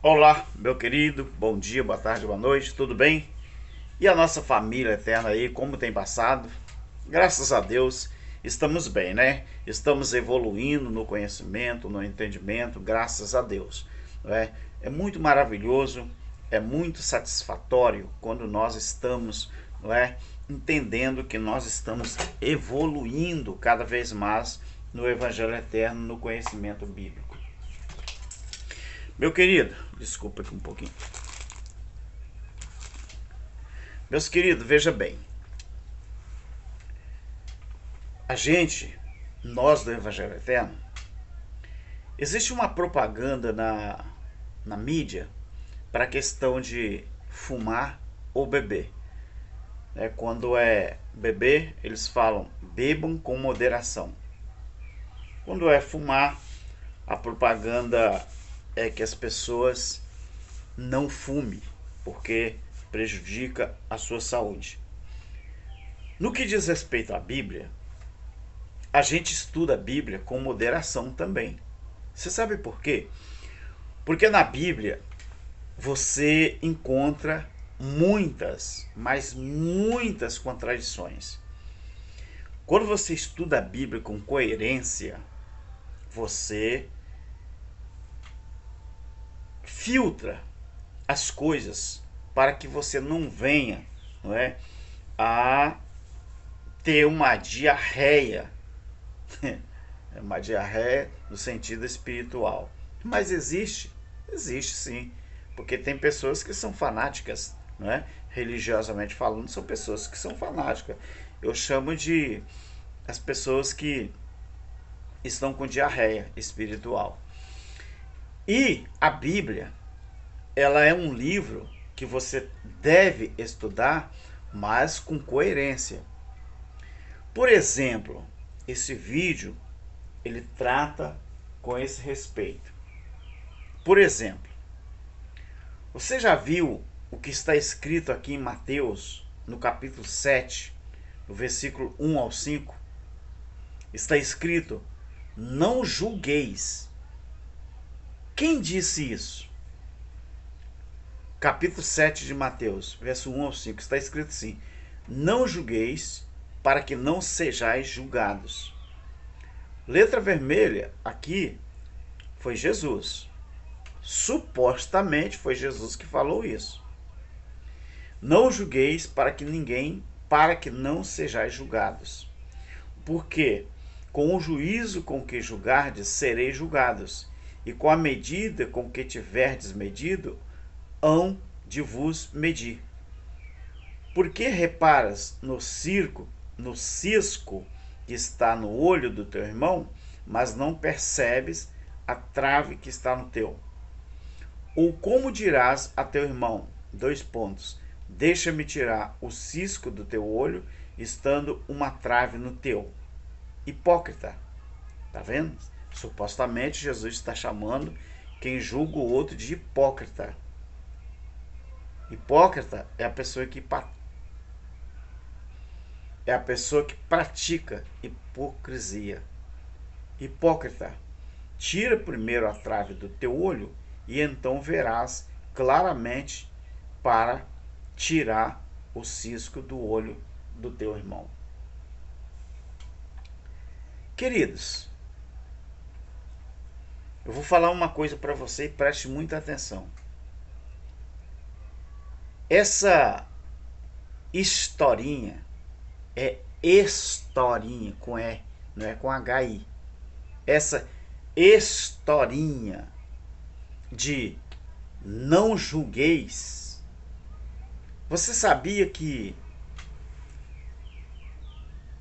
Olá, meu querido, bom dia, boa tarde, boa noite, tudo bem? E a nossa família eterna aí, como tem passado? Graças a Deus, estamos bem, né? Estamos evoluindo no conhecimento, no entendimento, graças a Deus. Não é? É muito maravilhoso, é muito satisfatório quando nós estamos, não é, entendendo que nós estamos evoluindo cada vez mais no Evangelho eterno, no conhecimento bíblico. Meu querido, desculpa aqui um pouquinho. Meus queridos, veja bem, a gente, nós do Evangelho Eterno, existe uma propaganda na mídia para a questão de fumar ou beber. Quando é beber, eles falam bebam com moderação. Quando é fumar, a propaganda é que as pessoas não fumem, porque prejudica a sua saúde. No que diz respeito à Bíblia, a gente estuda a Bíblia com moderação também. Você sabe por quê? Porque na Bíblia você encontra muitas, mas muitas contradições. Quando você estuda a Bíblia com coerência, você filtra as coisas para que você não venha, não é, a ter uma diarreia. É uma diarreia no sentido espiritual. Mas existe sim. Porque tem pessoas que são fanáticas, não é? Religiosamente falando, são pessoas que são fanáticas. Eu chamo de as pessoas que estão com diarreia espiritual. E a Bíblia, ela é um livro que você deve estudar, mas com coerência. Por exemplo, esse vídeo ele trata com esse respeito. Por exemplo, você já viu o que está escrito aqui em Mateus, no capítulo 7, no versículo 1 ao 5? Está escrito: não julgueis. Quem disse isso? Capítulo 7 de Mateus, verso 1 ao 5, está escrito assim: não julgueis para que não sejais julgados. Letra vermelha aqui foi Jesus. Supostamente foi Jesus que falou isso. Não julgueis para que não sejais julgados. Porque com o juízo com que julgardes, sereis julgados, e com a medida com que tiverdes medido, hão de vos medir. Por que reparas no cisco que está no olho do teu irmão, mas não percebes a trave que está no teu? Ou como dirás a teu irmão, deixa-me tirar o cisco do teu olho, estando uma trave no teu? Hipócrita. Tá vendo? Supostamente Jesus está chamando quem julga o outro de hipócrita. Hipócrita é a pessoa que pratica hipocrisia. Hipócrita, tira primeiro a trave do teu olho e então verás claramente para tirar o cisco do olho do teu irmão. Queridos, eu vou falar uma coisa para você e preste muita atenção. Essa historinha é historinha com E, não é com HI. Essa historinha de não julgueis. Você sabia que,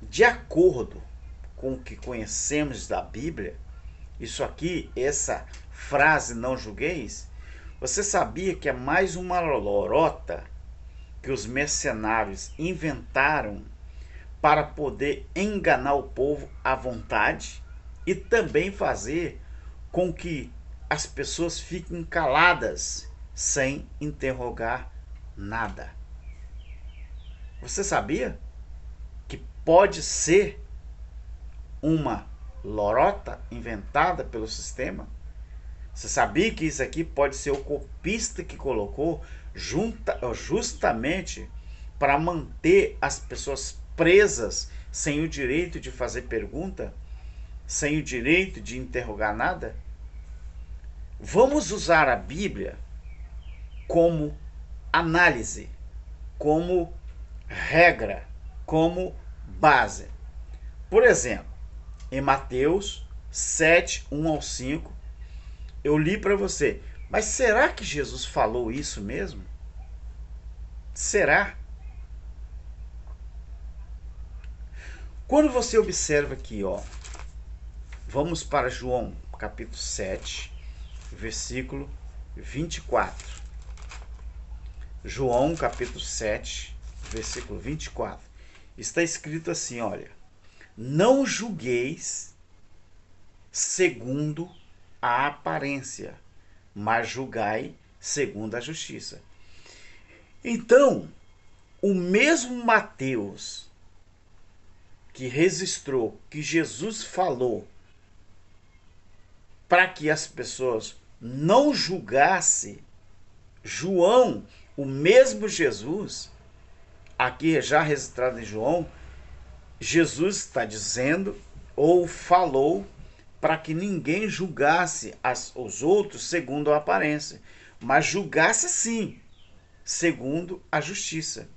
de acordo com o que conhecemos da Bíblia, isso aqui, essa frase não julgueis, você sabia que é mais uma lorota que os mercenários inventaram para poder enganar o povo à vontade e também fazer com que as pessoas fiquem caladas sem interrogar nada? Você sabia que pode ser uma lorota inventada pelo sistema Você sabia que isso aqui pode ser o copista que colocou justamente para manter as pessoas presas sem o direito de fazer pergunta, sem o direito de interrogar nada? Vamos usar a Bíblia como análise, como regra, como base. Por exemplo, em Mateus 7, 1 ao 5, eu li para você. Mas será que Jesus falou isso mesmo? Será? Quando você observa aqui, ó, vamos para João, capítulo 7, versículo 24. João, capítulo 7, versículo 24. Está escrito assim, olha: não julgueis segundo a aparência, mas julgai segundo a justiça. Então, o mesmo Mateus que registrou que Jesus falou para que as pessoas não julgassem, João, o mesmo Jesus, aqui já registrado em João, Jesus está dizendo ou falou para que ninguém julgasse os outros segundo a aparência, mas julgasse sim, segundo a justiça.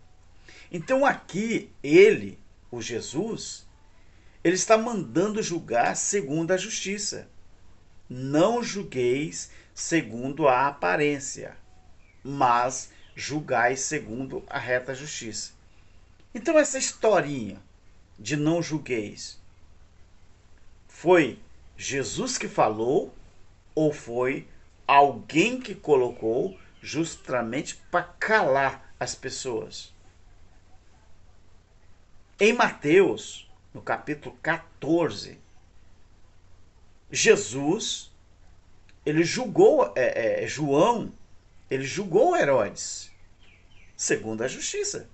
Então aqui ele, o Jesus, ele está mandando julgar segundo a justiça. Não julgueis segundo a aparência, mas julgai segundo a reta justiça. Então essa historinha de não julgueis, foi Jesus que falou ou foi alguém que colocou justamente para calar as pessoas? Em Mateus, no capítulo 14, Jesus, ele julgou, João, ele julgou Herodes, segundo a justiça.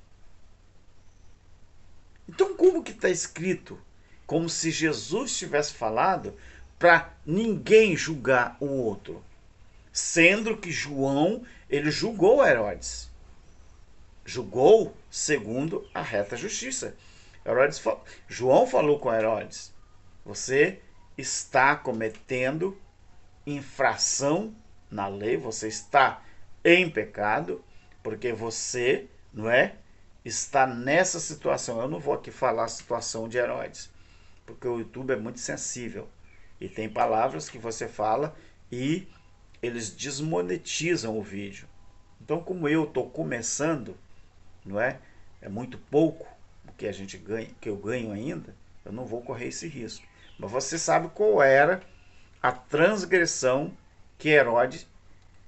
Então como que está escrito? Como se Jesus tivesse falado para ninguém julgar o outro. Sendo que João, ele julgou Herodes. Julgou segundo a reta justiça. João falou com Herodes: você está cometendo infração na lei, você está em pecado, porque você, não é, está nessa situação. Eu não vou aqui falar a situação de Herodes, porque o YouTube é muito sensível e tem palavras que você fala e eles desmonetizam o vídeo. Então, como eu estou começando, não é? É muito pouco o que a gente ganha, que eu ganho ainda, eu não vou correr esse risco. Mas você sabe qual era a transgressão que Herodes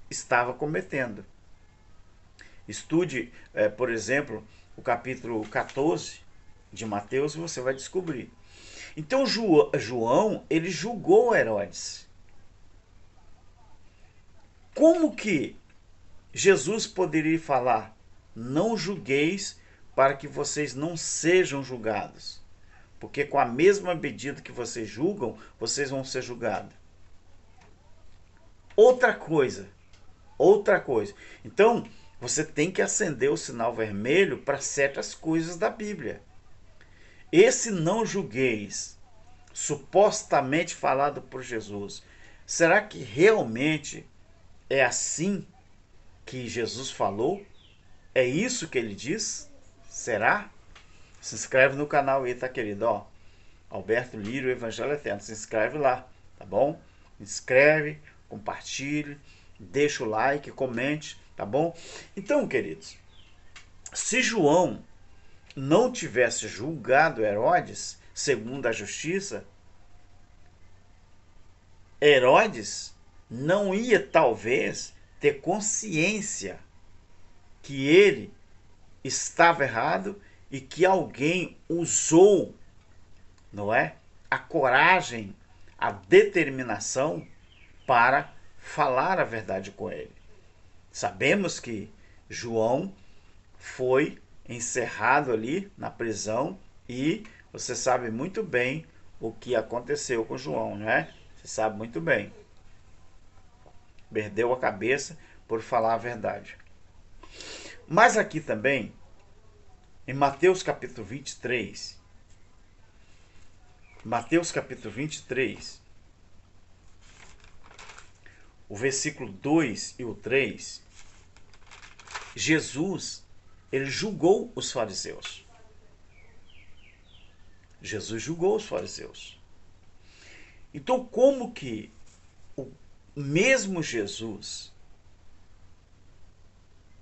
estava cometendo. Estude, por exemplo, o capítulo 14 de Mateus e você vai descobrir. Então João, ele julgou Herodes. Como que Jesus poderia falar: não julgueis para que vocês não sejam julgados? Porque com a mesma medida que vocês julgam, vocês vão ser julgados. Outra coisa. Então, você tem que acender o sinal vermelho para certas coisas da Bíblia. Esse não julgueis, supostamente falado por Jesus, será que realmente é assim que Jesus falou? É isso que ele diz? Será? Se inscreve no canal aí, tá, querido? Ó, Alberto Lírio, Evangelho Eterno. Se inscreve lá, tá bom? Inscreve, compartilhe, deixa o like, comente, tá bom? Então, queridos, se João não tivesse julgado Herodes segundo a justiça, Herodes não ia talvez ter consciência que ele estava errado e que alguém usou, não é, a coragem, a determinação para falar a verdade com ele. Sabemos que João foi encerrado ali na prisão e você sabe muito bem o que aconteceu com João, não é? Você sabe muito bem. perdeu a cabeça por falar a verdade. Mas aqui também, em Mateus capítulo 23, o versículo 2 e o 3, Jesus, ele julgou os fariseus. Jesus julgou os fariseus. Então, como que o mesmo Jesus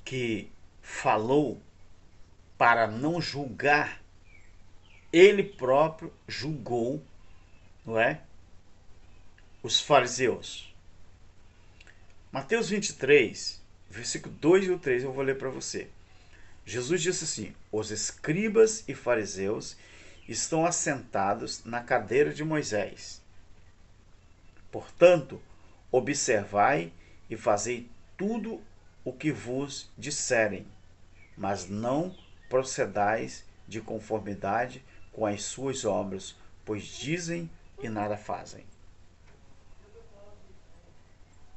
que falou para não julgar, ele próprio julgou, não é? Os fariseus. Mateus 23, versículo 2 e o 3, eu vou ler para você. Jesus disse assim: os escribas e fariseus estão assentados na cadeira de Moisés. Portanto, observai e fazei tudo o que vos disserem, mas não procedais de conformidade com as suas obras, pois dizem e nada fazem.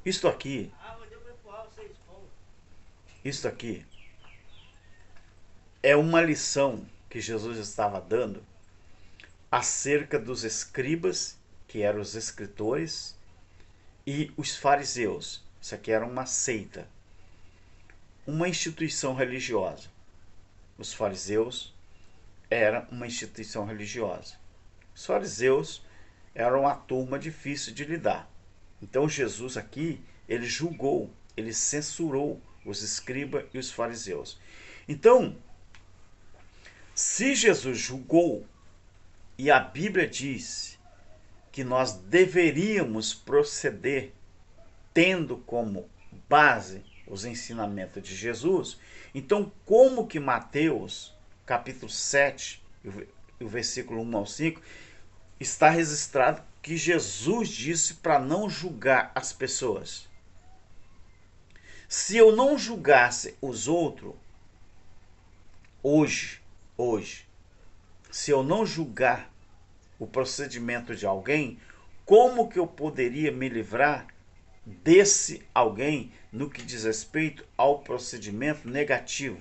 Isto aqui é uma lição que Jesus estava dando acerca dos escribas, que eram os escritores, e os fariseus. Isso aqui era uma seita, uma instituição religiosa. Os fariseus eram uma instituição religiosa. Os fariseus eram uma turma difícil de lidar. Então Jesus aqui, ele julgou, ele censurou os escribas e os fariseus. Então, se Jesus julgou, e a Bíblia diz que nós deveríamos proceder tendo como base os ensinamentos de Jesus, então como que Mateus, capítulo 7, o versículo 1 ao 5, está registrado que Jesus disse para não julgar as pessoas? Se eu não julgasse os outros, hoje, se eu não julgar o procedimento de alguém, como que eu poderia me livrar desse alguém no que diz respeito ao procedimento negativo?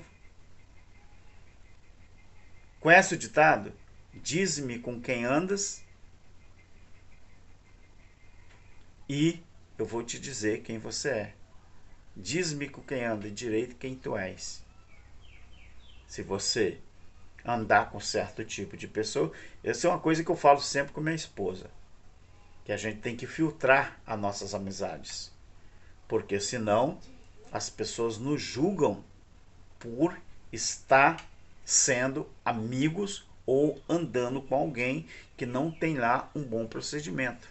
Conhece o ditado? Dize-me com quem andas e eu vou te dizer quem você é. Diz-me com quem anda direito quem tu és. Se você andar com certo tipo de pessoa, essa é uma coisa que eu falo sempre com minha esposa, que a gente tem que filtrar as nossas amizades, porque senão as pessoas nos julgam por estar sendo amigos ou andando com alguém que não tem lá um bom procedimento.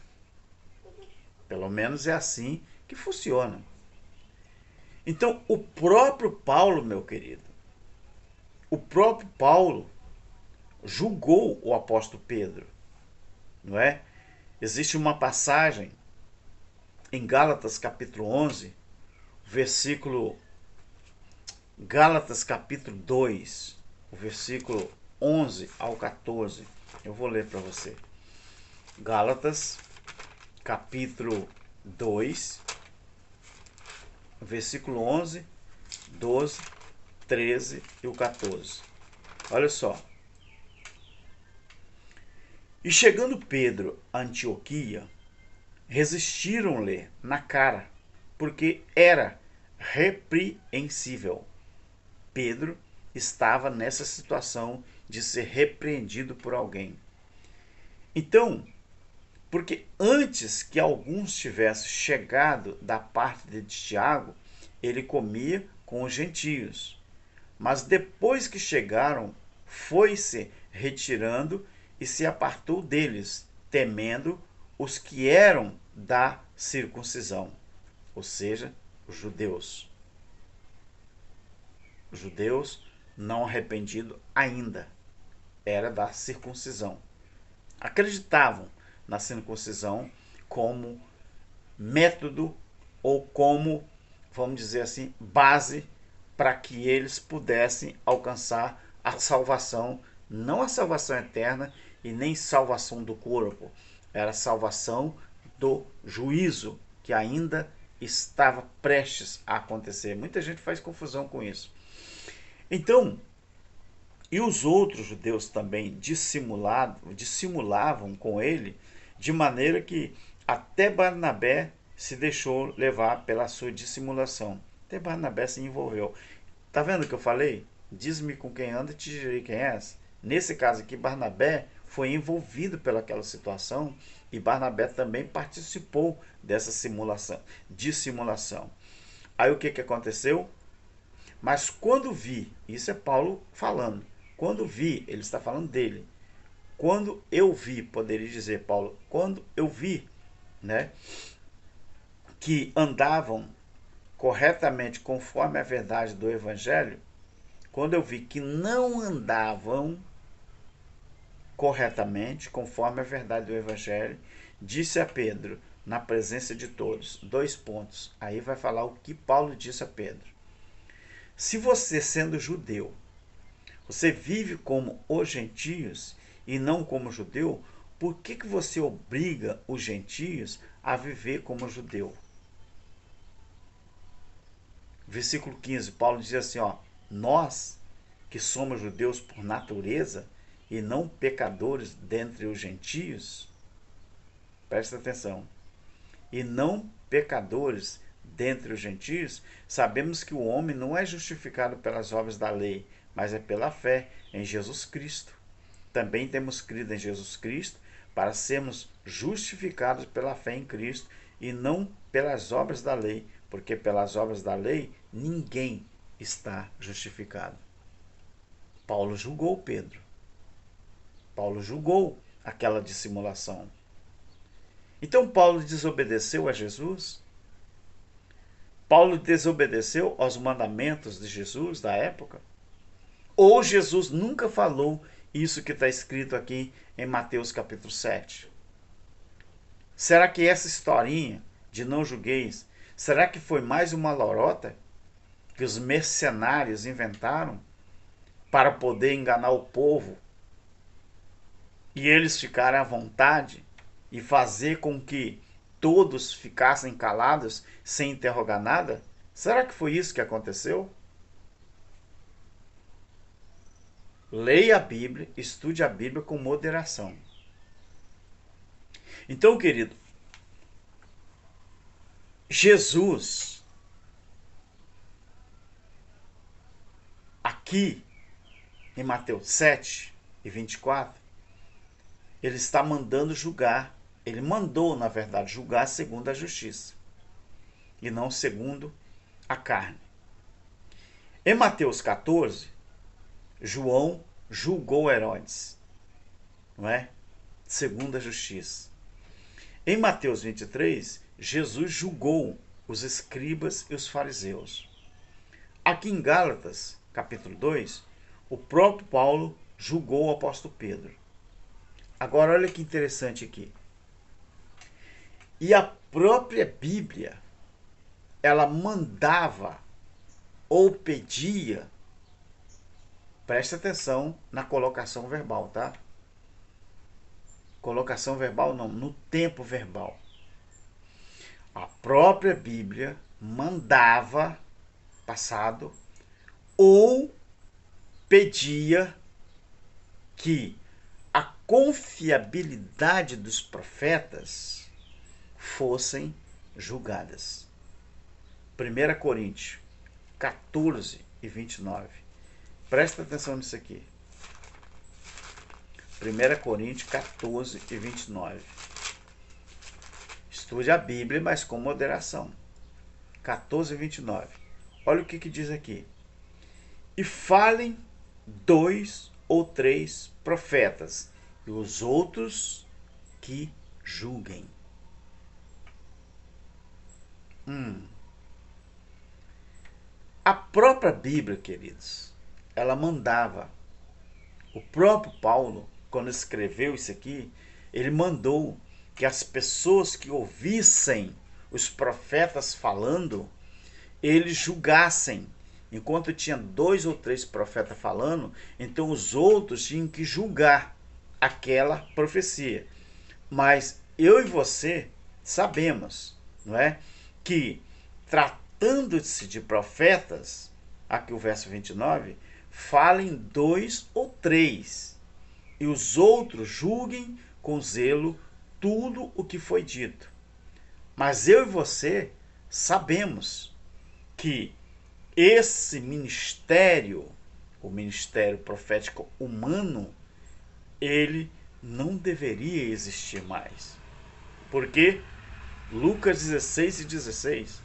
Pelo menos é assim que funciona. Então, o próprio Paulo, meu querido, o próprio Paulo julgou o apóstolo Pedro, não é? Existe uma passagem em Gálatas capítulo 11, versículo Gálatas capítulo 2, o versículo 11 ao 14. Eu vou ler para você. Gálatas capítulo 2, versículo 11, 12, 13 e o 14. Olha só. E chegando Pedro a Antioquia, resistiram-lhe na cara, porque era repreensível. Pedro estava nessa situação de ser repreendido por alguém. Então, porque antes que alguns tivessem chegado da parte de Tiago, ele comia com os gentios. Mas depois que chegaram, foi-se retirando e se apartou deles, temendo os que eram da circuncisão, ou seja, os judeus. Os judeus não arrependidos ainda, era da circuncisão. Acreditavam na circuncisão como método ou como, vamos dizer assim, base para que eles pudessem alcançar a salvação, não a salvação eterna e nem salvação do corpo, era a salvação do juízo que ainda estava prestes a acontecer. Muita gente faz confusão com isso. Então, e os outros judeus também dissimulavam com ele, de maneira que até Barnabé se deixou levar pela sua dissimulação. Até Barnabé se envolveu. Tá vendo o que eu falei? Diz-me com quem anda e te direi quem és. Nesse caso aqui, Barnabé foi envolvido pelaquela situação e Barnabé também participou dessa dissimulação. Aí o que aconteceu? Mas quando vi, isso é Paulo falando, quando vi, ele está falando dele. Quando eu vi, poderia dizer Paulo, quando eu vi, né, que andavam corretamente conforme a verdade do Evangelho, quando eu vi que não andavam corretamente conforme a verdade do Evangelho, disse a Pedro, na presença de todos, 2 pontos. Aí vai falar o que Paulo disse a Pedro. Se você, sendo judeu, você vive como os gentios e não como judeu, por que você obriga os gentios a viver como judeu? Versículo 15, Paulo diz assim, ó, nós que somos judeus por natureza e não pecadores dentre os gentios, presta atenção, e não pecadores dentre os gentios, sabemos que o homem não é justificado pelas obras da lei, mas é pela fé em Jesus Cristo. Também temos crido em Jesus Cristo para sermos justificados pela fé em Cristo e não pelas obras da lei, porque pelas obras da lei ninguém está justificado. Paulo julgou Pedro. Paulo julgou aquela dissimulação. Então Paulo desobedeceu a Jesus? Paulo desobedeceu aos mandamentos de Jesus da época? Ou Jesus nunca falou isso que está escrito aqui em Mateus capítulo 7? Será que essa historinha de não julgueis, será que foi mais uma lorota que os mercenários inventaram para poder enganar o povo e eles ficarem à vontade e fazer com que todos ficassem calados sem interrogar nada? Será que foi isso que aconteceu? Leia a Bíblia, estude a Bíblia com moderação. Então, querido, Jesus, aqui em Mateus 7 e 24, ele está mandando julgar. Ele mandou, na verdade, julgar segundo a justiça e não segundo a carne. Em Mateus 14, João julgou Herodes, não é? Segundo a justiça. Em Mateus 23, Jesus julgou os escribas e os fariseus. Aqui em Gálatas, capítulo 2, o próprio Paulo julgou o apóstolo Pedro. Agora, olha que interessante aqui. E a própria Bíblia, ela mandava ou pedia, presta atenção na colocação verbal, tá? Colocação verbal não, no tempo verbal. A própria Bíblia mandava, passado, ou pedia que a confiabilidade dos profetas fossem julgadas. 1 Coríntios 14 e 29. Presta atenção nisso aqui. 1 Coríntios 14 e 29. Estude a Bíblia, mas com moderação. 14 e 29. Olha o que diz aqui. E falem 2 ou 3 profetas, e os outros que julguem. A própria Bíblia, queridos, ela mandava. O próprio Paulo, quando escreveu isso aqui, ele mandou que as pessoas que ouvissem os profetas falando, eles julgassem. Enquanto tinha 2 ou 3 profetas falando, então os outros tinham que julgar aquela profecia. Mas eu e você sabemos, não é, que tratando-se de profetas, aqui o verso 29, falem 2 ou 3, e os outros julguem com zelo tudo o que foi dito. Mas eu e você sabemos que esse ministério, o ministério profético humano, ele não deveria existir mais. Porque Lucas 16:16,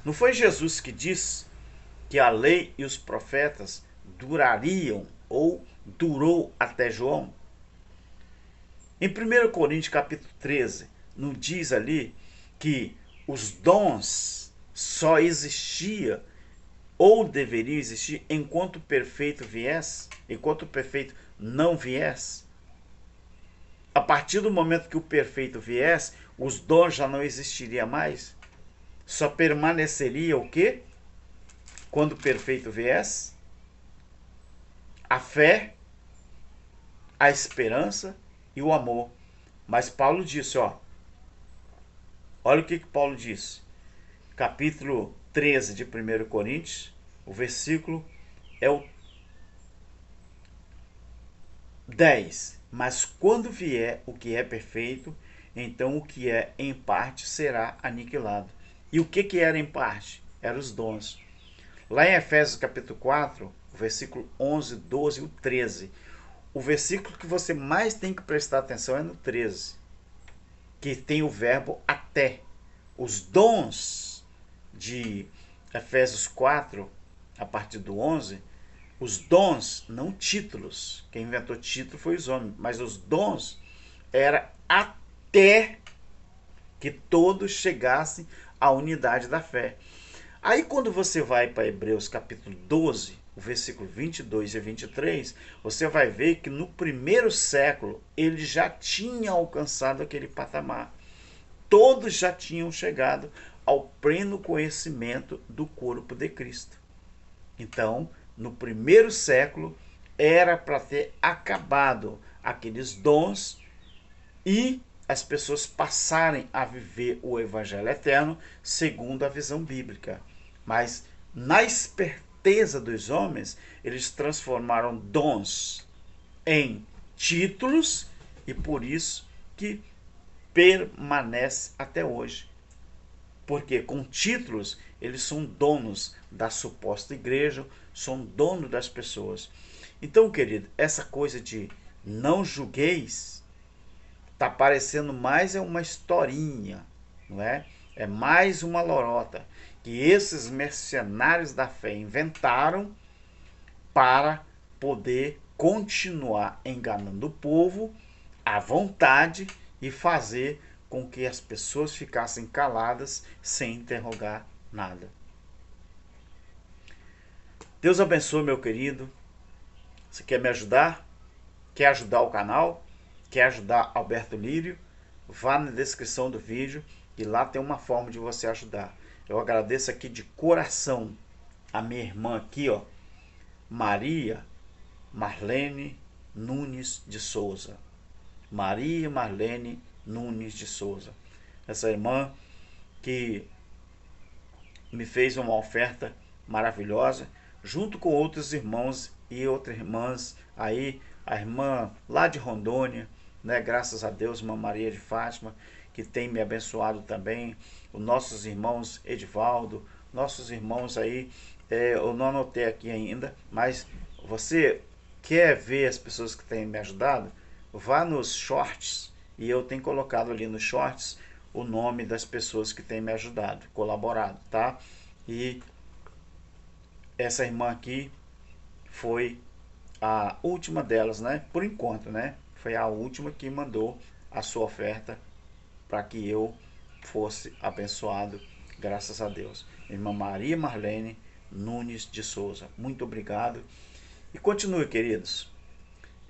não foi Jesus que disse que a lei e os profetas durariam ou durou até João? Em 1 Coríntios capítulo 13, não diz ali que os dons só existiam ou deveriam existir enquanto o perfeito viesse, enquanto o perfeito não viesse? A partir do momento que o perfeito viesse, os dons já não existiriam mais? Só permaneceria o quê? Quando o perfeito viesse? A fé, a esperança e o amor. Mas Paulo disse, olha o que Paulo disse. Capítulo 13 de 1 Coríntios, o versículo é o 10. Mas quando vier o que é perfeito, então o que é em parte será aniquilado. E o que era em parte? Eram os dons. Lá em Efésios capítulo 4, o versículo 11, 12 e o 13. O versículo que você mais tem que prestar atenção é no 13, que tem o verbo até. Os dons de Efésios 4, a partir do 11, os dons, não títulos. Quem inventou título foi os homens, mas os dons era até que todos chegassem à unidade da fé. Aí quando você vai para Hebreus capítulo 12, o versículo 22 e 23, você vai ver que no primeiro século ele já tinha alcançado aquele patamar. Todos já tinham chegado ao pleno conhecimento do corpo de Cristo. Então, no primeiro século, era para ter acabado aqueles dons e as pessoas passarem a viver o evangelho eterno segundo a visão bíblica. Mas na esperteza dos homens, eles transformaram dons em títulos e por isso que permanece até hoje. Porque com títulos eles são donos da suposta igreja, são donos das pessoas. Então, querido, essa coisa de não julgueis está parecendo mais uma historinha, não é? É mais uma lorota que esses mercenários da fé inventaram para poder continuar enganando o povo à vontade e fazer com que as pessoas ficassem caladas sem interrogar nada. Deus abençoe, meu querido. Você quer me ajudar? Quer ajudar o canal? Quer ajudar Alberto Lírio? Vá na descrição do vídeo e lá tem uma forma de você ajudar. Eu agradeço aqui de coração a minha irmã aqui, Maria Marlene Nunes de Souza. Maria Marlene Nunes de Souza. Essa irmã que me fez uma oferta maravilhosa, junto com outros irmãos e outras irmãs aí, a irmã lá de Rondônia, né? Graças a Deus, irmã Maria de Fátima, que tem me abençoado também, os nossos irmãos Edivaldo, nossos irmãos aí, eu não anotei aqui ainda, mas você quer ver as pessoas que têm me ajudado? Vá nos shorts, e eu tenho colocado ali nos shorts o nome das pessoas que têm me ajudado, colaborado, tá? E essa irmã aqui foi a última delas, né? Por enquanto, né? Foi a última que mandou a sua oferta para que eu fosse abençoado, graças a Deus. Irmã Maria Marlene Nunes de Souza, muito obrigado. E continue, queridos.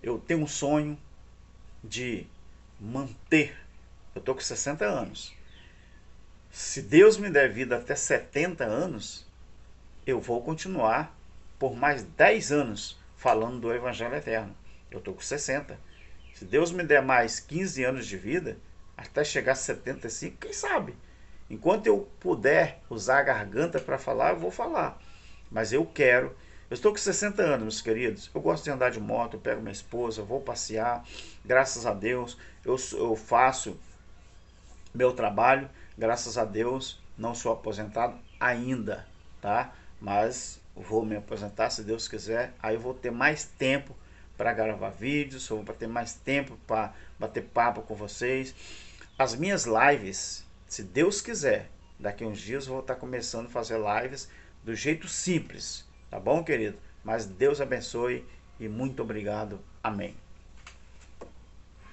Eu tenho um sonho de manter. Eu tô com 60 anos. Se Deus me der vida até 70 anos, eu vou continuar por mais 10 anos falando do Evangelho Eterno. Eu tô com 60. Se Deus me der mais 15 anos de vida, até chegar a 75, quem sabe? Enquanto eu puder usar a garganta para falar, eu vou falar. Mas eu quero. Eu estou com 60 anos, meus queridos. Eu gosto de andar de moto, eu pego minha esposa, eu vou passear. Graças a Deus, eu faço meu trabalho. Graças a Deus, não sou aposentado ainda, tá? Mas vou me aposentar, se Deus quiser. Aí eu vou ter mais tempo para gravar vídeos, vou ter mais tempo para bater papo com vocês. As minhas lives, se Deus quiser, daqui a uns dias eu vou estar começando a fazer lives do jeito simples, tá bom, querido? Mas Deus abençoe e muito obrigado. Amém.